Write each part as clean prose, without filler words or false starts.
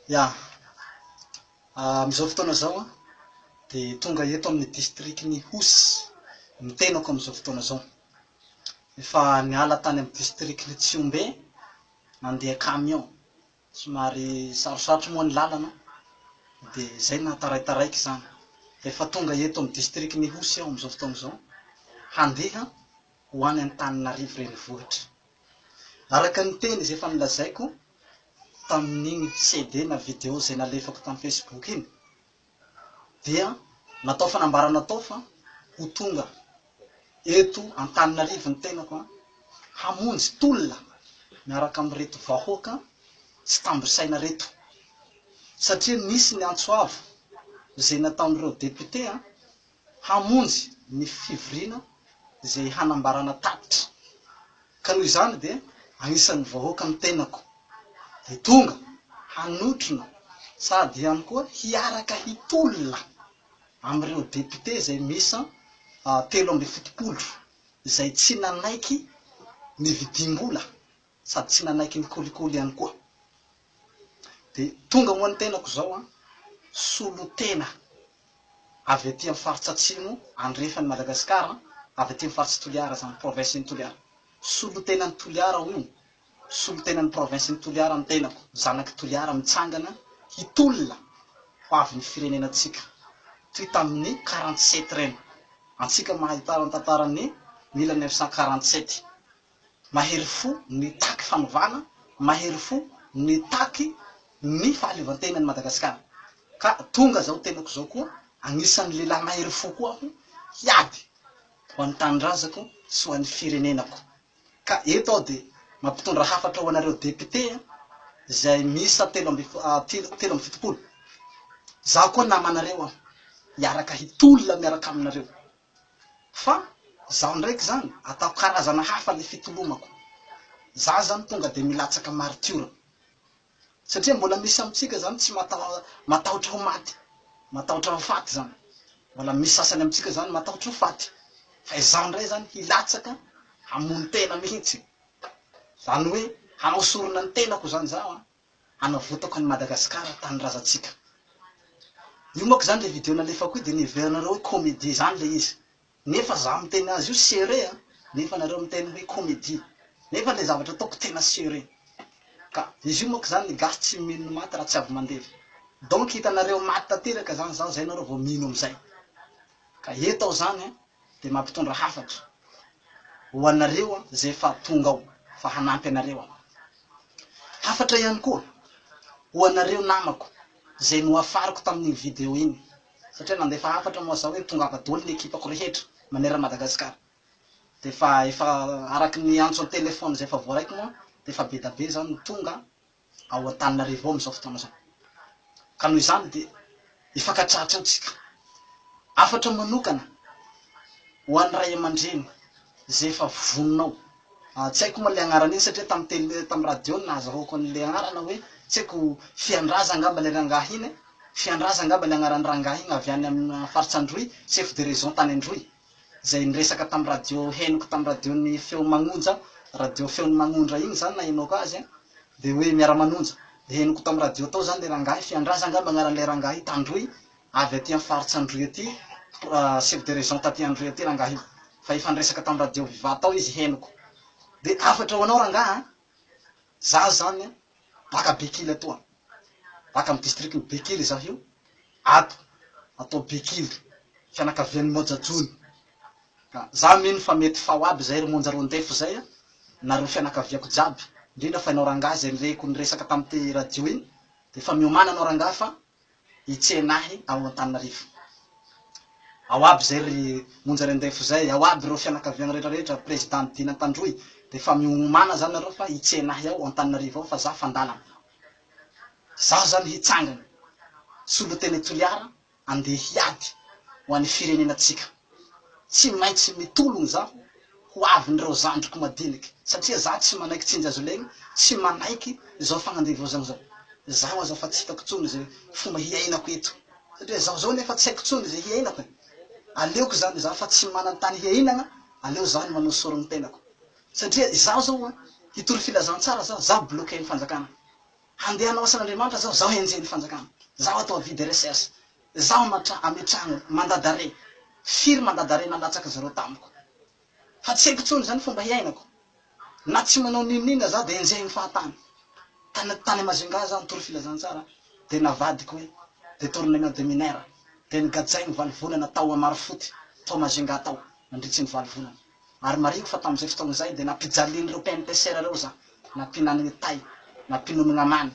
Ya, amizao fotoana zao de tonga eto amin'ny districtny Hosy mitenako amizao fotoana zao. Efa niala tany amin'ny districtny Tsiombe nandeha camion somary sarosarotry moa ny lalana de zay nahataraitairaiky zany. Efa tonga eto amin'ny districtny Hosy aho amizao fotoana zao handeha ho any Antananarivo renivohitra. Araka ny teny izay efa nilazaiko tamin'igny CD na video zay nalefako tamin'ny Facebook iny dia natao fanambarana tao fa ho tonga eto Antananarivo ny tenako hamonjy tolona miaraka amin'reto vahoaka sy tambrisaina reto, satria nisy ny antsoavo zay nataon'ireo député hamonjy ny fivoriana zay hanambarana tatitra. Ka noho izany de anisan'ny vahoaka ny tenako de tonga hanotrona sady ihany koa hiaraka hitolona amin'ireo député zay misa 17 zay tsy nanaiky ny vidim-bola sady tsy nanaiky ny kolikoly ihany koa. De tonga moa ny tenako zao solotena avy aty amin'ny faritsy atsimo andrefany Madagasikara, avy aty amin'ny faritsy Toliara zany province-ny Toliara. Solotenan'ny Toliara io, solotenan'ny province-ny Toliara ny tenako, zanaky Toliara mitsangana hitolona ho avy ny firenenantsika toy tamin'ny 47 reny. Antsika mahitara ny tantaran'ny 1947. Mahery fo nitaky fanovana, mahery fo nitaky ny fahaleovantenan'ny Madagasikara. Ka tonga zao tenako zao koa anisan'ny lehilahy mahery fo koa aho hiady ho an'ny tanindrazako sy ho an'ny firenenako. Ka eto aho de mampitondra hafatra ho anareo député zay misa 17. Zaho koa namanareo aho hiaraka hitolona miaraka aminareo. Fa zaho ndraiky zany ataoko karazana hafa le fitolomako. Zaho zany tonga de milatsaka martyra. Satria mbola misy amitsika zany tsy matahotra ho maty, matahotra ho faty zany. Mbola misy sasany amitsika zany matahotra ho faty. Fa izaho ndray zany hilatsaka hamono tena mihitsy. Zany hoe hanao sorona ny tenako zany zaho hanavotako any Madagasikara tanindrazantsika. Io moa zany le video nalefako io de niverina hoe comédie zany le izy. Nefa zaho miteny azy io sérieux nefa nareo miteny hoe comédie. Nefa le zavatra ataoko tena sérieux. Ka izy io moa zany gasy tsy mino maty raha tsy avy mandevy. Donc hitanareo maty tanteraka zany zaho zay nareo vao mino amizay. Ka eto aho zany de mampitondra hafatra ho anareo zay fa tonga ao fa hanampy anareo aho. Hafatra ihany koa ho anareo namako zay noafariko tamin'iny video iny, satria nandefa hafatra moa zaho hoe tonga avadolo ny ekipako rehetra manera Madagasikara. De efa araky ny antso ny telefony zay fa voaraiky moa de efa be da be zany ny tonga ao Antananarivo amizao fotoana zao. Ka noho izany de ifankatratra antsika hafatra manokana ho an'ny ray aman-dreny zay efa voninao. Tsy haiko moa le agnarany iny satria tamin'ny radio nahazahoako an'le agnarana hoe tsy haiko Fiandraza angamba le rangahy iny, Fiandraza angamba le agnaran'ny rangahy iny avy any amin'ny faritsy Androy, chef de région tany Androy, zay niresaka tamin'ny radio henoko tamin'ny radio-ny feo magnonja, radio feon'ny magnondra iny zany nahenoko azy de hoe miara-manonja. De henoko tamin'ny radio tao zany le rangahy Fiandraza angamba agnaran'le rangahy Tandroy avy aty amin'ny faritsy Androy aty, chef de région taty Androy aty rangahy io. Fa ifandresaka tamin'ny radio Viva tao izy henoko. De afatra ho anao rangahy zaho zany baka Bekily atoa, baka amin'ny districtny Bekily zaho io, ato atao Bekily fianakavian'ny Mojajony. Ka zaho mino fa mety fao aby zay romonja rondefo zay nareo fianakaviako jiaby, indrindra fa ianao rangahy zay reko niresaka tamin'ty radio iny de fa Miomana anao rangahy fa itsenahy ao Antananarivo. Ao aby zay ry monja rondefo zay, ao aby reo fianakaviany rehetrarehetra, président Dina Tandroy. De fa Miomana zany nareo fa itsenahy ao Antananarivo ao fa zaho fandalana. Zaho zany hitsangana soloteny Toliara andeha hiady ho an'ny firenenatsika. Tsy maintsy mitologny zaho ho avin'ireo zandriko madiniky, satria zaho tsy manaiky tsinja azo legny, tsy manaiky zao fagnandevozana zao. Zaho aza fa tsy hitako tsony zay fomba hiainako eto, satria zaho zao nefa tsy haiko tsony zay hiainako. Aleoko zany zaho fa tsy manany tany hiainana, aleo zany manao sorony tenako. Satria zaho zao hitory filazantsara zaho bloqué ny fanjakana. handeha hanao asan'Andriamanitra zao, zaho enjeny fanjakana, zaho atao vide recherche, zaho ametrahana mandadare, firy mandadare nalatsaky zareo tamiko. Fa tsy haiko tsony zany fomba hiainako. Na tsy manao ninina za de enjehiny fahatany. Tany Majunga za nitory filazantsara, de navadiko hoe, de tournement de minera, de nigajay ny valivolana tao amaro foty, tao Majunga tao, nandritsy ny valivolana. Ary mariko fa tamizay fotoana zay de napijaliny reo PNTCR reo za, nampinany tay, nampinomigny amany,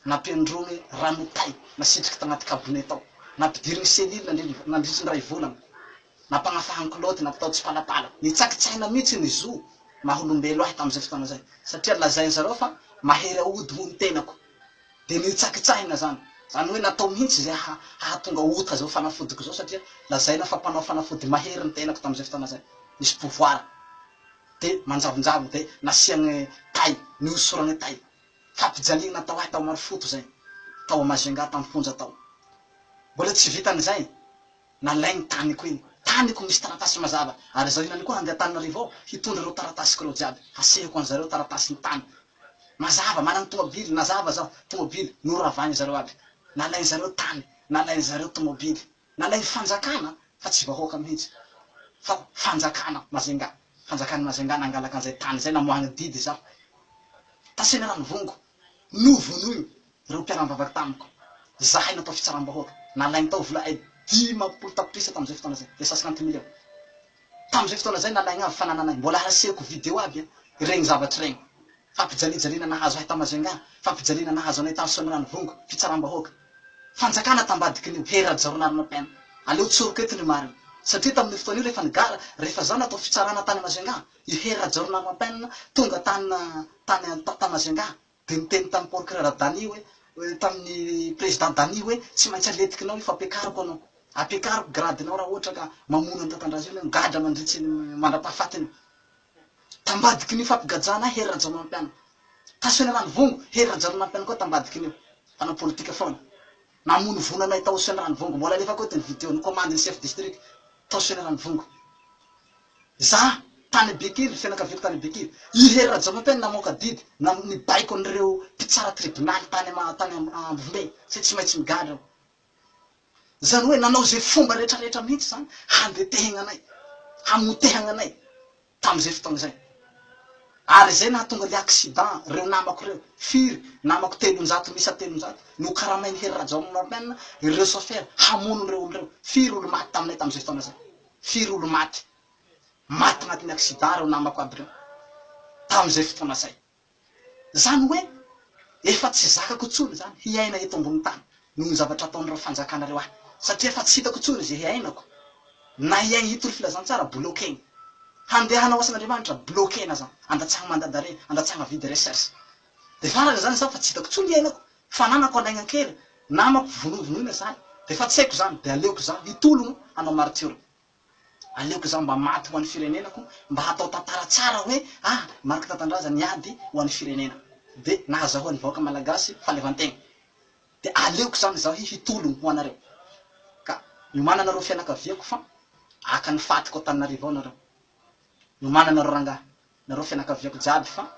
nampindrony rano tay, nasitriky tagnaty kabinet tao, nampidiriny selile nandritsy ny ray volana, nampagnafahany kiloty, nampitao tsy palapala. Nitsakitsaina mihitsy ny zo maholombelo ahy tamizay fotoana zay. Satria lazainy zareo fa mahery aody ho ny tenako. De nitsakitsaina zany. Zany hoe natao mihitsy zay hahatonga ota zao fanafodiko zao satria lazaina fa mpanao fanafody mahery ny tenako tamizay fotoana zay. Nisy pouvoir. De manjavonjavo de nasiagny tay, niosoragny tay. Fampijaligny natao ahy tao Marifoto zay. Tao Majunga tamy ponja tao. Mbola tsy vitan'izay. Nalaigny taniko iny. Taniko misy taratasy mazava. Ary zao hinany koa handeha Antananarivo hitondra reo taratasy reo jiaby. Hasehiko an'zareo taratasy ny tany. Mazava, managny tomobily, nazava zaho, tomobily, noravagny zareo aby. Nalainy zareo tany, nalainy zareo tomobily. Nalainy fanjakana, fa tsy vahoaka mihitsy. Fa fanjakana Majunga. Fanjakana Majunga nangalaky an'izay tany zay, namoahany didy zaho. Tasena rano vongo. Novonoiny, reo mpiara-bavaky tamiko. Zahay natao fitsaram-bahoaka. Nalainy tao vola 10 tapitrisa tamizay fotoana zay, de 50 millions. Tamizay fotoana zay nalainy avy fanananay. Mbola hasehiko video aby, regny zavatry regny. Fampijalijaliana nahazo ahy ta Majunga, fampijalina nahazo anay tamy Soanirano vongo, fitsaram-bahoaka. Fanjakana tambadiky an'io, Hery Rajaonarimampianina. Aleo tsoroky eto ny mariny. Satria tamin'ny fotoana io rehefa nigara, rehefa zao natao fitsarana tany Majunga, io Hery Rajaonarimampianina tonga tany Majunga, de niteny tamy procureur Dany hoe, tamin'ny président Dany hoe tsy maintsy aletikinao io fa ampiakariko anao. Ampiakariko gradinao raha ohatra ka mamono ny Tatandraza io gadra mandritsy ny mandrapahafatiny. Tambadiky ny fampigajana Hery Rajaonarimampianina. Soanirano vongo, Hery Rajaonarimampianina koa tambadiky ny fanao politika foana. Namono vonanay tao Soanirano vongo, mbola alefa koa ty ny video ny commande chef district tao Soanirano vongo. Za tany Bekiry, fianakaviako tany Bekiry. I Hery Rajaonarimampianina namoaka didy, nibaiko an'ireo mpitsara tribunal tany Ambombe, se tsy maintsy migadra. Zany hoe nanao zay fomba rehetrarehetra mihitsy zany, handetehana anay, hamotehana anay tamizay fotoana zay. Ary zay nahatonga le accident reo namako reo, firy, namako 300 misa 300, nokaramainy Hery Rajaonarimampianina, ireo chauffeur, hamono reo olo reo, firy olo maty taminay tamizay fotoana zay. Firy olo maty. Maty agnatin'ny accident reo namako aby reo. Tamizay fotoana zay. Zany hoe, efa tsy zakako tsony zany, hiaina eto ambony tany, noho ny zavatra ataonareo fanjakanareo ahy. Satria efa tsy hitako tsony zay hiainako. Na hiaigny hitory filazantsara, bloqueny. Handeha hanao asan'Andriamanitra, bloquena zany. Andatsahana mandadare, andatsahana vide recherche. De farany zany zaho fa tsy hitako tsony hiainako. Fananako alaigna kely, namako vonovonoina zany. De fa tsy haiko zany, de aleoko zany, hitologno hanao martyr. Aleoko zany mba maty ho an'ny firenenako, mba hatao tantara tsara hoe, Marc Tatandraza niady ho an'ny firenena. De nahazahoan'ny vahoaka malagasy fahaleovan-tegna. De aleoko zany zaho hitologno ho anareo. Ka miomana anareo fianakaviako fa aka ny fatiko Antananarivo anareo. Miomana anareo rangahy, nareo fianakaviako jiaby fa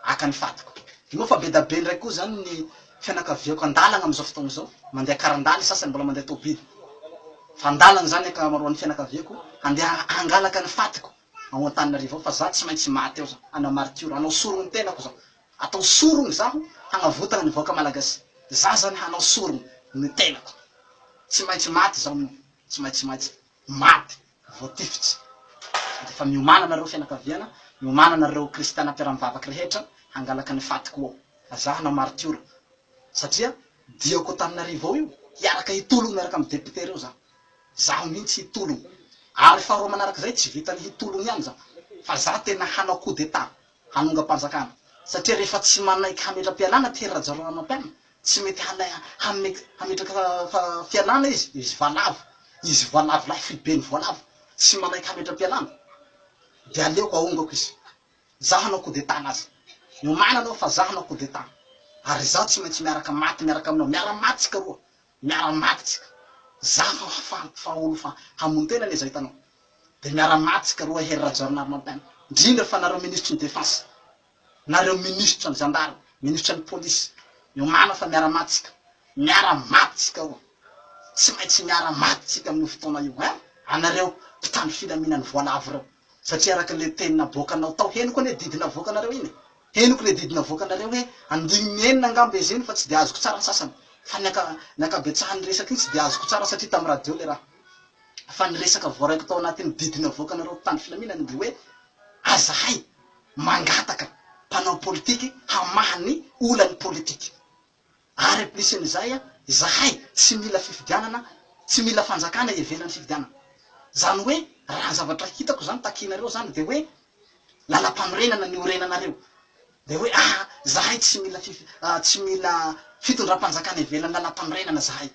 aka ny fatiko. De moa fa be da be ndraiky koa zany ny fianakaviako andalana amizao fotoana zao, mandeha karandaly sasany mbola mandeha tobily. Fa andalana zany akamaroan'ny fianakaviako, handeha hangalaka ny fatiko ao Antananarivo fa za tsy maintsy maty eo zao, hanao martyr, hanao sorony tenako zao. Atao sorony zaho hagnavotana ny vahoaka malagasy. Za zany hanao sorony ny tenako. Tsy maintsy maty zaho, tsy maintsy maty, voatifitsy. Fa miomana nareo fianakaviana, miomana nareo kristiana mpiara-mivavaky rehetra, hangalaka ny fatiko ao. Za hanao martyr. Satria diako Antananarivo io, hiaraka hitologno miaraka amin'ny député reo zaho. Zaho mihitsy hitologno. Ary faharoa manaraka zay tsy vitany hitologno ihany zaho. Fa za tena hanao coup d'état, hanongam-panjakana. Satria rehefa tsy manaiky hametra-pialana ty Hery Rajaonarimampianina, tsy mety hametraka fialana izy voalavo. Izy voalavo lahy filibeny voalavo. Tsy manaiky hametra-pialana. De aleoko aongako izy. Zaho hanao coup d'état anazy. Miomana anao fa zaho hanao coup d'état. Ary zaho tsy maintsy miaraka maty miaraka aminao. Miara-maty tsika roa. Miara-maty tsika. Zaho fa olo fa hamono tena le zay hitanao. De miara-maty tsika roa Hery Rajaonarimampianina. Indrindra fa nareo ministre ny défense. Nareo ministre ny gendarme, ministre ny police. Miomana fa miara-maty tsika io. Tsy maintsy miara-maty tsika amin'ny fotoana io, anareo mpitandro filaminan'ny voalavo reo. Satria araka le teny naboakanao tao, henoko ne didina avoakanareo iny. Henoko le didina avoakanareo hoe andimy enina angamba izy iny fa tsy de azoko tsara sasany. Fa nakabetsahan'ny resaky iny tsy de azoko tsara satria tamy radio le raha. Fa niresaka voaraiko tao anatin'ny didina avoakanareo mpitandro filaminana de hoe azahay mangataka mpanao politiky hamahany olan'ny politiky. Ary amplisin'izay zahay tsy mila fifidianana, tsy mila fanjakana ivelan'ny fifidianana. Zany hoe raha zavatra hitako zany takinareo zany de hoe lalam-panorenana ny orenanareo. De hoe zahay tsy mila fitondram-panjakana ivelan'ny lalam-panorenana zahay.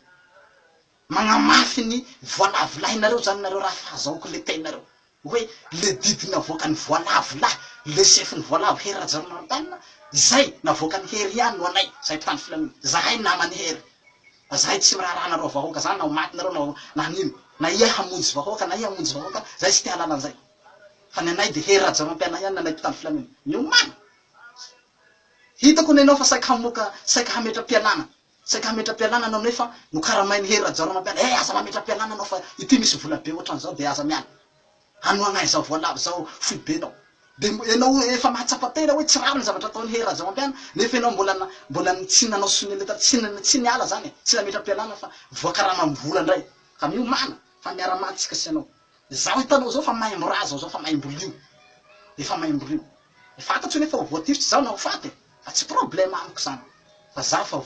Magnamafy ny voalavo lahinareo zany nareo raha fahazaoko le teninareo. Hoe le didina avoakany voalavo lahy, le sefin'ny voalavo Hery Rajaonarimampianina, izay navoakany Hery ihany no anay, zay mpitandro filaminana. Zahay namany Hery. Zahay tsy miraranareo vahoaka zany, na ho maty nareo na nino. Na ia hamonjy vahoaka, na ia hamonjy vahoaka, zay tsy te halala an'izay. Fa ny anay de Hery Rajaonarimampianina ihany nanay mpitandro filaminana. Miomana. Hitako nenao fa saika hametra-pialana. Saika hametra-pialana anao nefa no karamain'ny Hery Rajaonarimampianina. Aza mametra-pialana anao fa ity misy vola be ohatran'izao de aza miala. Hanoagna izao voalavo zao foibenao. De enao efa mahatsapatera hoe tsy rariny zavatra ataon'ny Hery Rajaonarimampianina, nefa enao mbola tsy nanao soneleta, tsy niala zany, tsy nametra-pialana fa voakaraman'i ndray. Ka miomana fa miara-maty tsika sy anao. Zaho hitanao zao fa maimbo raha zao fa maimbo lio. Efa maimbo lio. Fantatro nefa ho voatifitsy zao na ho faty. Fa tsy problema amiko zany. Fa zaho fa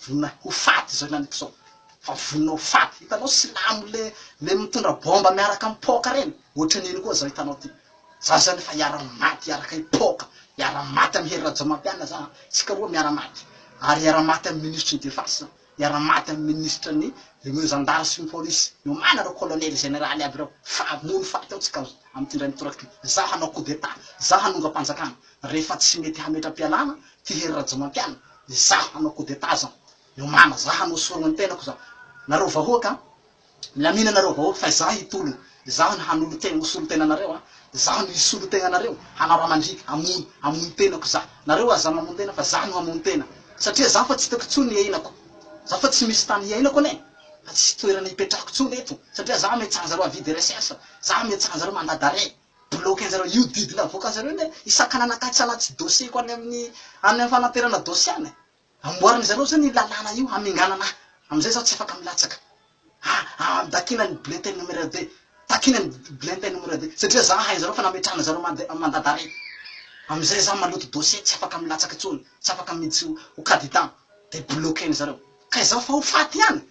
vonona ho faty zao naniko zao. Fa vonona ho faty. Hitanao silamo le mitondra bomba miaraka amin'ny poka reny. Ohatran'iny koa zao hitanao ty. Zaho zany fa iara-maty iaraka ipoka. Iara-maty amin'ny Hery Rajaonarimampianina zany. Tsika roa miara-maty. Ary iara-maty amin'ny ministre ny defense. Iara-maty amin'ny ministre ny zandary sy ny polisy. Miomana reo colonel général aby reo. Fa mono faty ao tsika amin'ny tindray toraky. Zaho hanao coup d'état. Zaho hanongam-panjakana. Rehefa tsy mety hametra-pialana ty Hery Rajaonarimampianina. Zaho hanao coup d'état zao. Miomana, zaho hanao sorogny tenako zao. Nareo vahoaka, milamina nareo vahoaka fa zaho hitolona. Zaho ny hanolotena, hosolo tenanareo. Zaho ny hisolo tegnanareo. Hanao raha mandriky, hamono tenako zaho. Nareo aza mamono tena fa zaho no hamono tena. Satria zaho fa tsy hitako tsony iainako. Zaho fa tsy misy tany iainako ne. Fa tsy toerana hipetrahako tsony eto. Satria zaho metsana zareo avidy recherche. Zaho metsana zareo mandat d'arrêt. Bloqué zareo io didina avoaka zareo ne. Isakananakaitsy anaty dossier ko any amin'ny fanaterana dossier any. Amboariny zareo zany lalàna io haminganana. Amizay zaho tsy afaka milatsaka. Dakinany bulletin numéro 2. Takinany bulletin numéro 2. Satria zaho hay zareo fa nametrahana zareo mandat d'arrêt. Amizay zaho maloto dossier tsy afaka milatsaka tsony. Tsy afaka miditsy ho candidat. De bloqué zareo. Ka zaho fa ho faty ihany.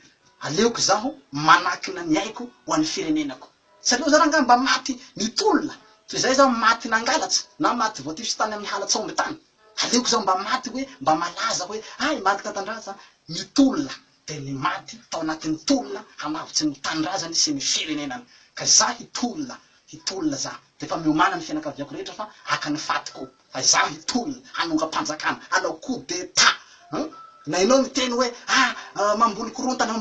Aleoko zaho manakina ny aiko ho an'ny firenenako. Satria zareo angamba maty nitolona. Toy zay zaho maty nangalatsy na maty voatifitsy tany amin'ny halatsy omby tany. Aleoko zaho mba maty hoe mba malaza hoe Marc Tatandraza nitolona. De ny maty tao anatin'ny tolona hanavitsy ny tanindrazany sy ny firenenany. Ka zaho hitolona zaho. De fa miomana ny fianakaviako rehetra fa haka ny fatiko. Fa zaho hitolona hanongam-panjakana, hanao coup d'état. Na ianao miteny hoe mamboly korontana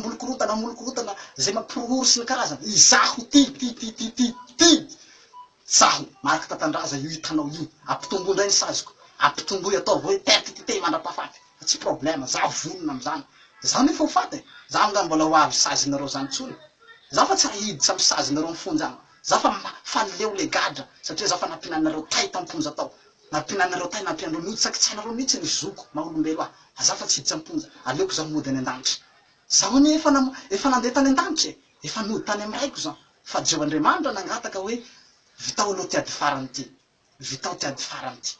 zay mampiroro sy ny karazany. Izaho ty. Zaho Marc Tatandraza io hitanao io. Ampitombo ndray ny saziko. Ampitombo ataovy hoe tete mandra-pahafaty. Tsy problema, zaho vonona amizany. Zaho nefa ho faty. Zaho nga mbola ho avy sazinareo zany tsony. Zaho fa tsy rahiditsy amy sazinareo mifonjana. Zaho fa leo le gadra. Satria zaho fa nampinanareo tay tamponja tao. Nampinanareo tay nampianareo mihitsy saky tsy hainareo mihitsy ny zoko maha-olombelo aho. Zaho fa tsy hiditsy amponja. Aleoko zaho mody any an-danitra. Zaho ne efa nandeha tany an-danitra. Efa mody tany amiraiko zaho. Fa Jehovandriamanitra nangataka hoe vitao aloha ty ady farany ty. Vitao ty ady farany ty.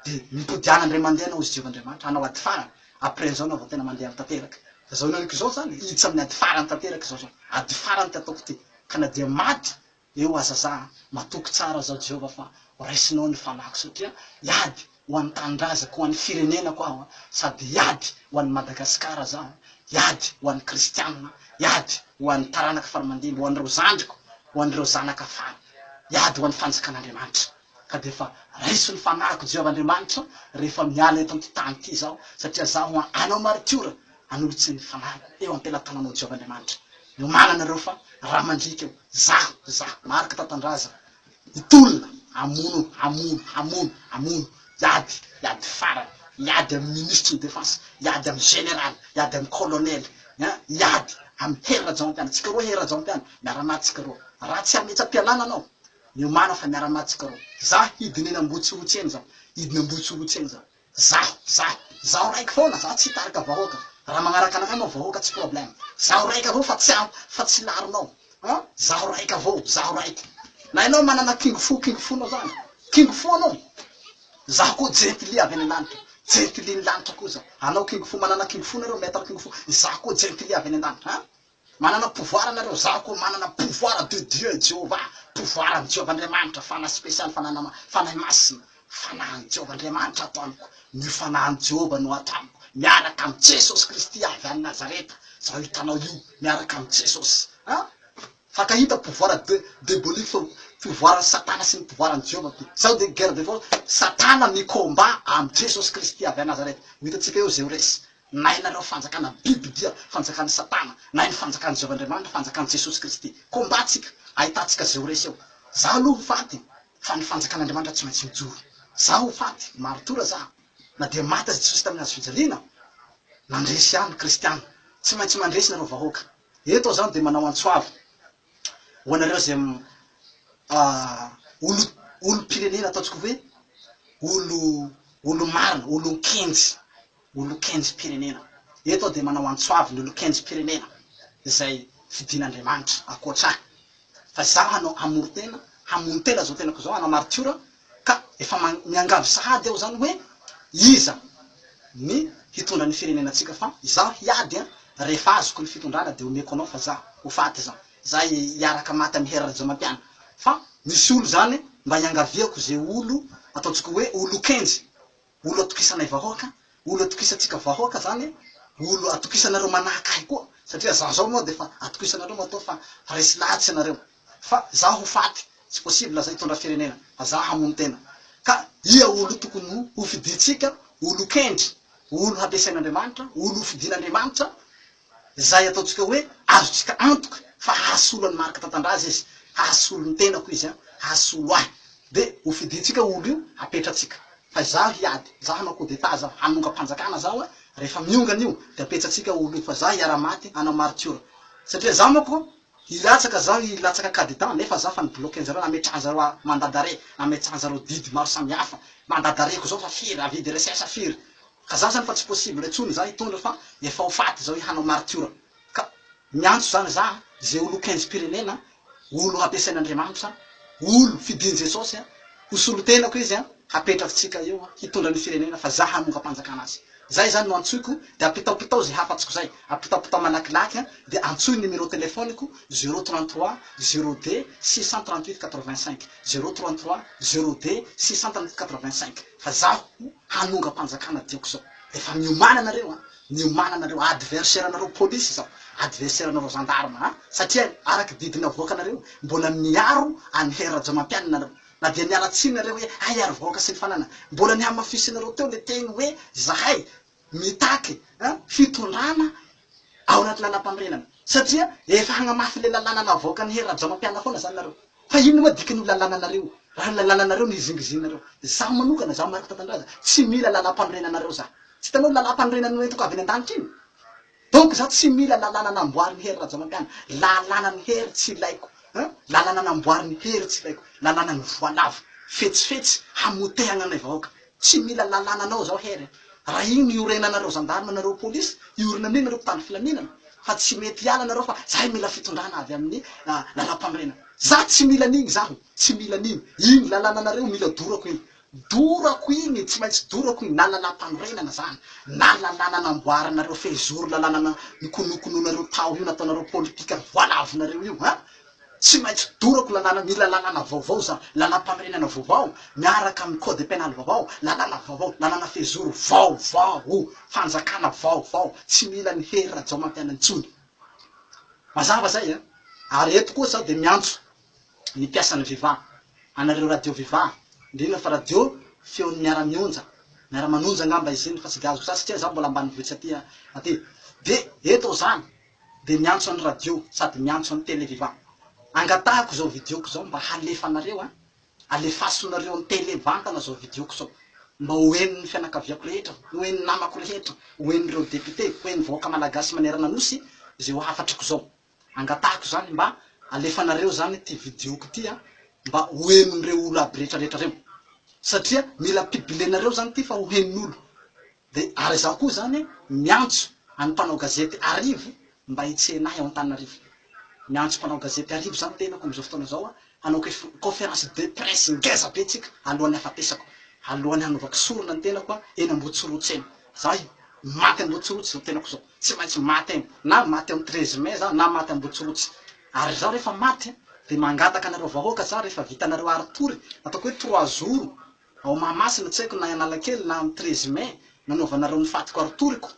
De mipodiana andray mandeha anao izy Jehovandriamanitra. Hanao ady farany. Après zao anao vao tena mandeha tanteraka. Zao naniko zao zany. Hiditsy amin'ny ady farany tanteraka zao. Ady farany ty ataoko ty. Ka na dia maty. Eo aza matoky tsara zao Jehova fa raisinao ny fanako satria iady ho an'ny tanindrazako, ho an'ny firenenako aho, sady iady ho an'ny Madagasikara zaho, iady ho an'ny kristianina, iady ho an'ny taranaka faramandimby, ho an'ireo zandriko, ho an'ireo zanaka afara, iady ho an'ny fanjakan'Andriamanitra. Ka de fa raiso ny fanako Jehovandriamanitra rehefa miala eto amty tany ty zao, satria zaho anao maritiora, anolotsy ny fanako eo am-pelatananao Jehovandriamanitra. Miomana nareo fa raha mandrika eo. Zaho Marc Tatandraza hitolona, hamono, iady farany, iady amin'ny ministre de défense, iady amin'ny général, iady amin'ny colonel, iady amin'ny Hery Rajaonarimampianina. Tsika roa Hery Rajaonarimampianina, miara-maty tsika roa. Raha tsy hametra-pialana anao, Miomana fa miara-maty tsika roa. Za hidiny eny ambotsolotsy eny zao, hidiny ambotsolotsy eny zao. Zaho raiky foana, za tsy hitarika vahoaka. Raha magnaraka anakay moa vahoaka tsy problème. Zaho raiky avao fa tsy laronao. Zaho raiky avao, zaho raiky. Na ianao manana kingo-fonao zany. Kingo-fo anao. Zaho koa gentili avy eny an-danitra. Gentili ny lanitra koa zaho. Anao kingo-fo, manana kingo-fo nareo, maître kingo-fo. Zaho koa gentili avy eny an-danitra. Manana pouvoir nareo, zaho koa manana pouvoir de Dieu, Jéhovah. Pouvoir an Jéhovah-Andriamanitra, fana spécial, fanahy masina. Fanahy Jéhovah-Andriamanitra atao amiko. Ny fanahy Jéhovah no atao amiko. Miaraka amin'ny Jesosy Kristy avy any Nazareta. Zaho hitanao io, miaraka amin'ny Jesosy. Fakahita pouvoir diabolique fa pouvoir satana sy ny pouvoir an Jéhovah. Zao de guerre de force. Satana mi combat amin'ny Jesosy Kristy avy any Nazareta. Hitatsika eo zay ho resy. Na ianareo fanjakana bibidia, fanjakana satana, na ny fanjakana Jéhovah-Andriamanitra, fanjakana Jesosy Kristy. Combat-tsika, ahitatsika zay ho resy eo. Zaho aloha ho faty, fa ny fanjakan'Andriamanitra tsy maintsy mijoro. Zaho ho faty, marotora zaho. Na dia maty azy Jesosy tamin'ny azo fijaliana, mandresy ihany kristiana. Tsy maintsy mandresy nareo vahoaka. Eto zao de manao antsoavy. Ho anareo zay olo-pirenena ataotsika hoe olo marina, olo-kenjy pirenena. Eto de manao antsoavy ny olo-kenjy pirenena. Zay fidin'Andriamanitra akoatrah. Fa zaho hanao hamono tena zao tenako zao, hanao martiora, ka efa miangavy sahady eo zany hoe iza ny hitondra ny firenenantsika fa izaho hiady rehefa azoko ny fitondrana de omeko anao fa zaho ho faty zao. Zay hiaraka maty amin'ny Hery Rajaonarimampianina. Fa misy olo zany mba hiangaviako ze olo ataotsika hoe olo-kenjy, olo atokisanay vahoaka, olo atokisantsika vahoaka zany, olo atokisanareo manahaka ahy koa. Satria zaho zao moa de fa atokisanareo moa fa resy lahatsy anareo. Fa zaho ho faty, tsy possible zay hitondra firenena, fa zaho hamono tena. Ka ia olo tokony ho fidintsika, olo-kendry, olo hampiasain'Andriamanitra, olo fidin'Andriamanitra, zay ataotsika hoe azotsika antoka fa hasolo any Marc Tatandraza izy, hasolo ny tenako izy, hasolo ahy. De ho fidintsika olo io, apetratsika. Fa zaho hiady, zaho hanao coup d'état zaho, hanongam-panjakana zaho, rehefa miongana io, de apetratsika olo io, fa zaho hiara-maty, hanao martiora. Satria zaho moko, hilatsaka candidat, nefa zaho fa nibloquen'zareo, nametrahan'zareo mandat-d'arrêt, nametrahan'zareo didy maro samihafa, mandat-d'arrêt ko zao fa firy, avis de recherche firy. Ka zaho zany fa tsy possible retsony zaho hitondra fa efa ho faty zao hanao martiora. Ka miantso zany zaho, ze olo 15 pirenena, olo hampiasain'Andriamanitra, olo fidiny Jesosy, ho solo tenako izy, hapetratsika eo, hitondra ny firenena fa zaho hanonga-panjakana azy. Zay zany no antsoiko, de apitaopitao zay hafatsiko zay, apitaopitao malakilaky, de antsoy numéro téléphonico 033 0D 638 85, 033 0D 638 85. Fa zaho hanonga-panjakana dioko zao. Efa miomana nareo, miomana nareo, adversaire nareo polisy zao, adversaire nareo gendarme, satria araky didina voakanareo, mbola miaro any Hery Rajaonarimampianina nareo. Na dia nialatsiny nareo hoe ary voaka sy ny fanana. Mbola ny hamafisinareo teo le teny hoe zahay mitaky fitondrana ao anaty lalam-pamerenana. Satria efa hagnamafy le lalàna voaka ny Hery Rajaonarimampianina foana zany nareo. Fa ino moa dikany lalànanareo? Raha lalànanareo nizingizinareo. Zaho manokana, zaho Marc Tatandraza, tsy mila lalam-panorenanareo zaho. Tsy tanao lalam-panorenana noentiko avy any an-danitra iny. Donc zaho tsy mila lalàna namboarin'ny Hery Rajaonarimampianina. Lalànan'ny Hery tsy ilaiko. Lalàna namboarin'ny Hery tsy ilaiko. Lalànan'ny voalavo. Fetsifetsy, hamotehana anay vahoaka. Tsy mila lalànanao zao Hery. Raha iny iorenanareo gendarme nareo polisy, iorina amin'iny nareo mpitandro filaminana. Fa tsy mety hiala nareo fa zahay mila fitondrana avy amin'ny lalam-pamerenana. Zaho tsy mila an'iny zaho, tsy mila an'iny. Iny lalànanareo mila dorako iny. Dorako iny, tsy maintsy dorako iny, na lalam-panorenana zany, na lalàna namboaranareo fejoro, lalàna nikonokononareo tao io, nataonareo politika voalavonareo io, tsy maintsy dorako lalàna, mila lalàna vaovao zany, lalam-panorenana vaovao, miaraka amin'ny code pénal vaovao, lalàna vaovao, lalàna fejoro vaovao, fanjakana vaovao, tsy mila ny Hery Rajaonarimampianina intsony. Mazava zay, ary eto koa zaho de miantso ny mpiasan'ny Viva, anareo radio Viva, indrindra fa radio feon'ny miara-mionja, miara-manonja ngamba izy iny fa tsy de azoko satria zaho mbola ambany vohitsy aty. De eto zany, de miantso any radio, sady miantso any télé Viva. Angatahako zao videoko zao mba halefanareo, alefasonareo ny télé vantana zao videoko zao. mba hoen'ny fianakaviako rehetra, hoen'ny namako rehetra, hoen'ireo député, hoen'ny vahoaka malagasy manerana nosy, zay ho hafatrako zao. Angatahako zany mba alefanareo zany ty videoko ty mba hoen'ireo olo aby rehetrarehetra reo. Satria mila pibilenareo zany ty fa hoen'olo. De ary zaho koa zany miantso any mpanao gazety arivo mba hitsenahy ao Antananarivo. Miantso mpanao gazety arivo zany tenako amizao fotoana zao hanao conférence de presse ngeza be tsika alohan'ny afatesako, alohan'ny hanovako sorona ny tenako eny Ambotsorotsy eny. Zaho maty Ambotsorotsy zao tenako zao, tsy maintsy maty eny, na maty am 13 mai za na maty Ambotsorotsy. Ary zaho rehefa maty de mangataka anareo vahoaka za rehefa vitanareo aritory, ataoko hoe 3 jours ao Mahamasina tsy haiko na Analakely na am 13 mai nanaovanareo ny fatiko aritoriko,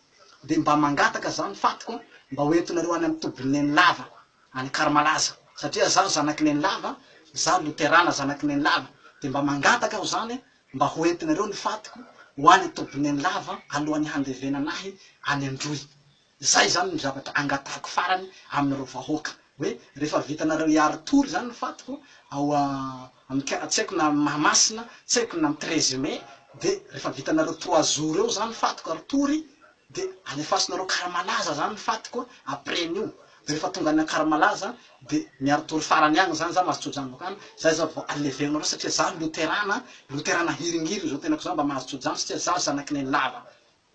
de mba mangataka za ny fatiko mba hoentinareo any amy tobineny lava any Karamalaza, satria zaho zanakineny lava, zaho luterana zanakineny lava, de mba mangataka aho zany mba hoentinareo ny fatiko ho any tobineny lava alohan'ny handevenanahy any Androy. Zay zany ny zavatra angatahako farany aminareo vahoaka, hoe rehefa vitanareo iaritory zany ny fatiko ao tsy haiko na Mahamasina, tsy haiko na am 13 mai, de rehefa vitanareo 3 jours eo zany fatiko aritory, de alefasinareo Karamalaza zany fatiko après nio. De rehefa tonga any Karamalaza de miaritory farany agny zany za mahazo tsojano kana, zay za vao alevegnareo satria za luterana hiringiri zao tenako zao mba mahazo tsojano satria za zanakineny lava.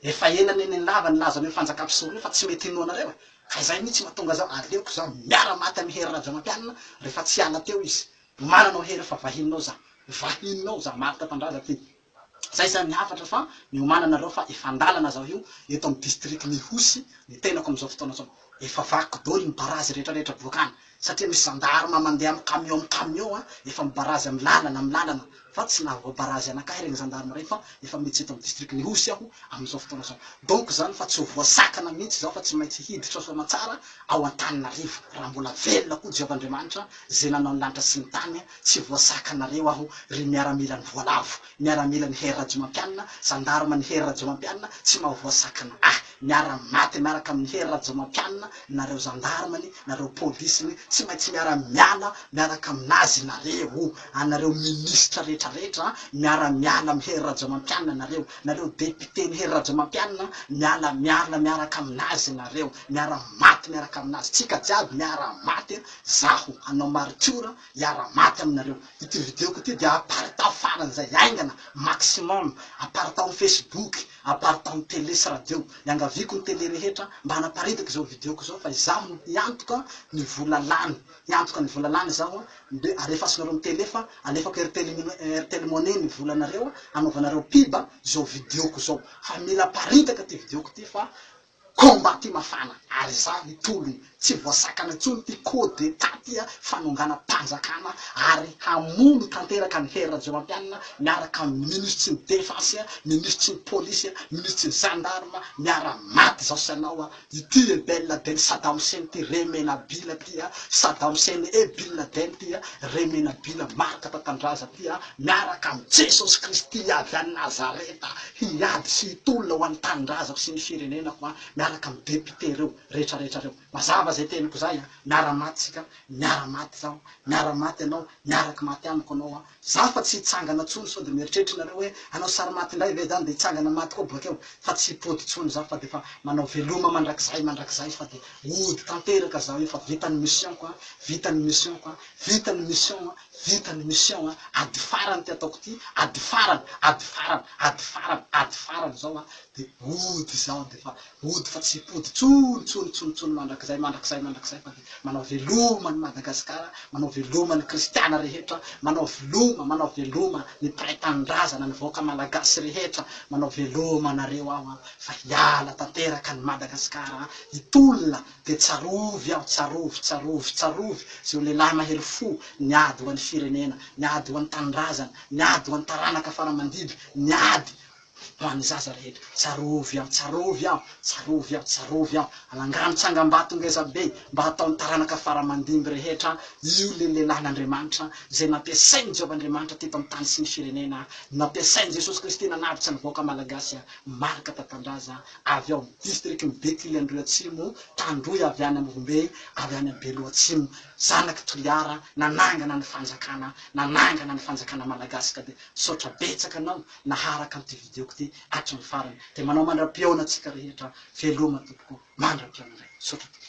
Efa ela neneny lava nilaza ny fanjakam-pisoro fa tsy mety inoanareo. Ka zay mihitsy mahatonga zaho aleoko zaho miara-maty amy Hery Rajaonarimampianina rehefa tsy ala teo izy. Mananao hery fa vahininao za Marc Tatandraza ty. Zay zany hafatra fa miomana anareo fa efa andalana zaho io eto amy district ny Hosy ny tenako amizao fotoana zao. Efa vaky dôly ny barazy rehetrarehetra bokany satria misy gendarme mandeha amy camion efa mibarazy amy lalana fa tsy nahavoa barazy anakahy regny gendarme regny fa efa miditsy eto amy district ny Hosy aho amizao fotoana zao. Donc zany fa tsy ho voasakana mihitsy zao fa tsy maintsy hiditra soana tsara ao Antananarivo raha mbola velona koa Jehovandriamanitra zay nanao ny lanitra sy ny tany tsy voasakanareo aho ry miaramila ny voalavo, miaramila ny Hery Rajaomampianina, gendarme ny Hery Rajaomampianina tsy mahavoasakana miara-maty miaraka amin'ny Hery Rajaomampianina, nareo gendarmeny, nareo polisiny tsy maintsy miara-miala miaraka aminazy nareo, anareo ministra rehetrarehetra miara-miala amin'ny Hery Rajaomampianina nareo député ny Hery Rajaomampianina miala miaraka aminazy nareo, miara-maty miaraka aminazy, tsika jiaby miara-maty, zaho anao maritiora miara-maty aminareo. Ity videoko ty de aparitao farany zay aingana maximum, aparitao amy Facebook, aparitao amy télé sy radio, iangaviko ny télé rehetra mba hanaparitaky zao videoko zao fa izaho iantoka ny vola lany zaho de alefasinareo amy télé fa alefako hery télémonnaie ny volanareo anaovanareo piba zao videoko zao, fa mila paritaka ty videoko ty fa combat ty mafana ary za mitolony tsy voasakana intsony ty coup d'état ty fanonganam-panjakana ary hamono tanteraka ny Hery Rajaomampianina miaraka amy ministre ny défense, ministre ny police, ministre ny gendarme miara-maty zao sanao ity Bin Laden Saddam Hussein ty remenabila ty Saddam Hussein Bin Laden ty remenabila Marc Tatandraza ty miaraka amy Jesosy Kristy avy any Nazareta hiady sy hitolona ho any tanindrazako sy ny firenenako miaraka amy député reo rehetrarehetra reo. Mazava zay teniko zay miara-maty sika, miara-maty zao, miara-maty anao, miaraky maty amiko anao za fa tsy hitsangana tsony sao de mieritreritry nareo hoe anao sary maty ndray ve zany de hitsangana maty koa bakeo, fa tsy hipody tsony za fa de fa manao veloma mandrakizay fa de ody tanteraka zaho io fa vitan'ny mission ady farany ty ataoko ty, ady farany zao de ody zao de fa ody fa tsy hipody tsony mandrakizay fa de manao veloma ny Madagasikara, manao veloma ny kristiana rehetra, manao veloma ny prêtandrazana ny vahoaka malagasy rehetra, manao veloma nareo aho fa hiala tanteraka ny Madagasikara hitolona de tsarovy aho tsarovy zay lehilahy mahery fo niady ho an'ny firenena, niady ho an'ny tanindrazana, niady ho an'ny taranaka faramandidy, niady ho an'ny zaza rehetra. Tsarovy aho, tsarovy aho, tsarovy aho, tsarovy aho. Anangano tsangam-bato ngeza be mba hataony taranaka faramandimby rehetra io le lelan'Andriamanitra zay nampiasainy Jehovahandriamanitra teto amin'ny tany sy ny firenena, nampiasainy Jesosy Kristy nanavitra ny vahoaka malagasy Marc Tatandraza avy ao district ny Betily Androy Atsimo, tandroy avy any amin'ny Rombe, avy any amin'ny Belo Atsimo, zanaky Toliara, nanangana ny fanjakana, nanangana ny fanjakana malagasy ka de sotra betsaka anao naharaka amty videoko ty hatry ny farany. De manao mandra-pioana atsika rehetra, veloma tompoko mandra-pioana ray. Sotra.